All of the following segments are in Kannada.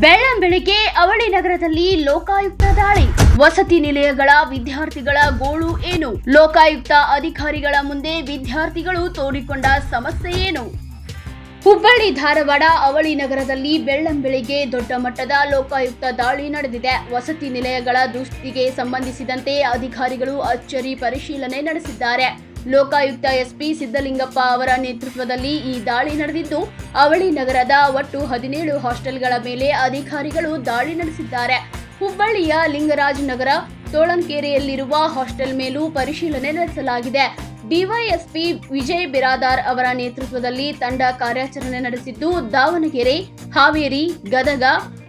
ಬೆಳ್ಳಂಬೆಳಿಗ್ಗೆ ಅವಳಿ ನಗರದಲ್ಲಿ ಲೋಕಾಯುಕ್ತ ದಾಳಿ. ವಸತಿ ನಿಲಯಗಳ ವಿದ್ಯಾರ್ಥಿಗಳ ಗೋಳು ಏನು? ಲೋಕಾಯುಕ್ತ ಅಧಿಕಾರಿಗಳ ಮುಂದೆ ವಿದ್ಯಾರ್ಥಿಗಳು ತೋಡಿಕೊಂಡ ಸಮಸ್ಯೆ ಏನು? ಹುಬ್ಬಳ್ಳಿ ಧಾರವಾಡ ಅವಳಿ ನಗರದಲ್ಲಿ ಬೆಳ್ಳಂಬೆಳಿಗ್ಗೆ ದೊಡ್ಡ ಮಟ್ಟದ ಲೋಕಾಯುಕ್ತ ದಾಳಿ ನಡೆದಿದೆ. ವಸತಿ ನಿಲಯಗಳ ದುಸ್ಥಿತಿಗೆ ಸಂಬಂಧಿಸಿದಂತೆ ಅಧಿಕಾರಿಗಳು ಅಚ್ಚರಿ ಪರಿಶೀಲನೆ ನಡೆಸಿದ್ದಾರೆ. ಲೋಕಾಯುಕ್ತ ಎಸ್ಪಿ ಸಿದ್ದಲಿಂಗಪ್ಪ ಅವರ ನೇತೃತ್ವದಲ್ಲಿ ಈ ದಾಳಿ ನಡೆದಿದ್ದು, ಅವಳಿ ನಗರದ ಒಟ್ಟು 17 ಹಾಸ್ಟೆಲ್ಗಳ ಮೇಲೆ ಅಧಿಕಾರಿಗಳು ದಾಳಿ ನಡೆಸಿದ್ದಾರೆ. ಹುಬ್ಬಳ್ಳಿಯ ಲಿಂಗರಾಜ್ ನಗರ, ತೋಳಂಕೆರೆಯಲ್ಲಿರುವ ಹಾಸ್ಟೆಲ್ ಮೇಲೂ ಪರಿಶೀಲನೆ ನಡೆಸಲಾಗಿದೆ. ಡಿವೈಎಸ್ಪಿ ವಿಜಯ್ ಬಿರಾದಾರ್ ಅವರ ನೇತೃತ್ವದಲ್ಲಿ ತಂಡ ಕಾರ್ಯಾಚರಣೆ ನಡೆಸಿದ್ದು, ದಾವಣಗೆರೆ, ಹಾವೇರಿ, ಗದಗ,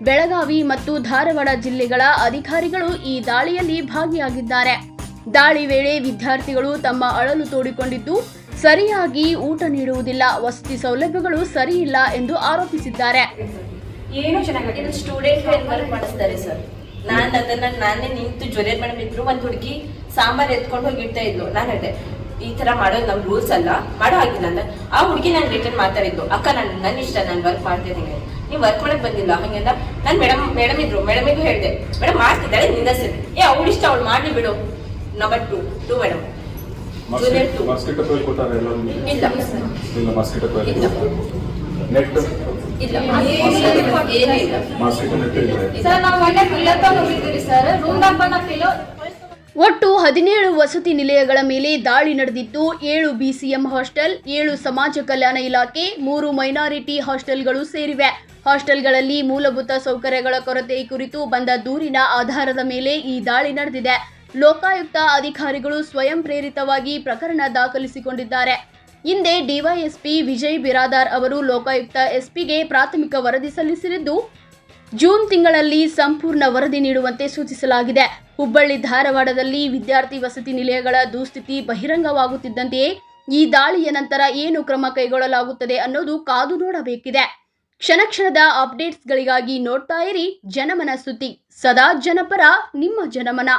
ಬೆಳಗಾವಿ ಮತ್ತು ಧಾರವಾಡ ಜಿಲ್ಲೆಗಳ ಅಧಿಕಾರಿಗಳು ಈ ದಾಳಿಯಲ್ಲಿ ಭಾಗಿಯಾಗಿದ್ದಾರೆ. ದಾಳಿ ವೇಳೆ ವಿದ್ಯಾರ್ಥಿಗಳು ತಮ್ಮ ಅಳಲು ತೋಡಿಕೊಂಡಿದ್ದು, ಸರಿಯಾಗಿ ಊಟ ನೀಡುವುದಿಲ್ಲ, ವಸತಿ ಸೌಲಭ್ಯಗಳು ಸರಿಯಿಲ್ಲ ಎಂದು ಆರೋಪಿಸಿದ್ದಾರೆ. ಏನು ಚೆನ್ನಾಗಿದೆ ಸ್ಟೂಡೆಂಟ್ ವರ್ಕ್ ಮಾಡಿಸ್ತಾರೆ ಸರ್. ನಾನೇ ನಿಂತು ಜ್ವರ ಮೇಡಮ್ ಇದ್ರು ಒಂದು ಹುಡುಗಿ ಸಾಂಬಾರ್ ಎತ್ಕೊಂಡು ಹೋಗಿ ಇಡ್ತಾ ಇದ್ಲು. ನಾನು ಹೇಳಿದೆ ಈ ತರ ಮಾಡೋದು ನಮ್ ರೂಲ್ಸ್ ಅಲ್ಲ, ಮಾಡೋ ಆಗಿಲ್ಲ ಅಂದ್ರೆ ಆ ಹುಡುಗಿ ನಾನು ರಿಟರ್ನ್ ಮಾತಾಡಿದ್ದು, ಅಕ್ಕ ನನ್ನ ಇಷ್ಟ, ನಾನು ವರ್ಕ್ ಮಾಡ್ತಿದ್ದೀನಿ, ನೀವು ವರ್ಕ್ ಮಾಡಕ್ ಬಂದಿಲ್ಲ ಹಂಗೆಲ್ಲ. ನಾನು ಮೇಡಮ್ ಇದ್ರು, ಮೇಡಮಿಗೂ ಹೇಳಿದೆ, ಮೇಡಮ್ ಮಾಡ್ತಿದ್ದಾಳೆ ನಿಂದಿಸಿದೆ, ಅವಳು ಇಷ್ಟ ಅವಳು ಮಾಡ್ಲಿ ಬಿಡು. ನಂಬರ್ 2 ಮೇಡಮ್ ಜೂನಿಯರ್ 2 ಇಲ್ಲ ಒಟ್ಟು 17 ವಸತಿ ನಿಲಯಗಳ ಮೇಲೆ ದಾಳಿ ನಡೆದಿದ್ದು, 7 ಬಿಸಿಎಂ ಹಾಸ್ಟೆಲ್, 7 ಸಮಾಜ ಕಲ್ಯಾಣ ಇಲಾಖೆ, 3 ಮೈನಾರಿಟಿ ಹಾಸ್ಟೆಲ್ಗಳು ಸೇರಿವೆ. ಹಾಸ್ಟೆಲ್ಗಳಲ್ಲಿ ಮೂಲಭೂತ ಸೌಕರ್ಯಗಳ ಕೊರತೆ ಕುರಿತು ಬಂದ ದೂರಿನ ಆಧಾರದ ಮೇಲೆ ಈ ದಾಳಿ ನಡೆದಿದೆ. ಲೋಕಾಯುಕ್ತ ಅಧಿಕಾರಿಗಳು ಸ್ವಯಂ ಪ್ರೇರಿತವಾಗಿ ಪ್ರಕರಣ ದಾಖಲಿಸಿಕೊಂಡಿದ್ದಾರೆ. ಹಿಂದೆ ಡಿವೈಎಸ್ಪಿ ವಿಜಯ್ ಬಿರಾದಾರ್ ಅವರು ಲೋಕಾಯುಕ್ತ ಎಸ್ಪಿಗೆ ಪ್ರಾಥಮಿಕ ವರದಿ ಸಲ್ಲಿಸಿದ್ದು, ಜೂನ್ ತಿಂಗಳಲ್ಲಿ ಸಂಪೂರ್ಣ ವರದಿ ನೀಡುವಂತೆ ಸೂಚಿಸಲಾಗಿದೆ. ಹುಬ್ಬಳ್ಳಿ ಧಾರವಾಡದಲ್ಲಿ ವಿದ್ಯಾರ್ಥಿ ವಸತಿ ನಿಲಯಗಳ ದುಸ್ಥಿತಿ ಬಹಿರಂಗವಾಗುತ್ತಿದ್ದಂತೆಯೇ ಈ ದಾಳಿಯ ನಂತರ ಏನು ಕ್ರಮ ಕೈಗೊಳ್ಳಲಾಗುತ್ತದೆ ಅನ್ನೋದು ಕಾದು ನೋಡಬೇಕಿದೆ. ಕ್ಷಣ ಕ್ಷಣದ ಅಪ್ಡೇಟ್ಸ್ಗಳಿಗಾಗಿ ನೋಡ್ತಾ ಇರಿ ಜನಮನ ಸುದ್ದಿ. ಸದಾ ಜನಪರ, ನಿಮ್ಮ ಜನಮನ.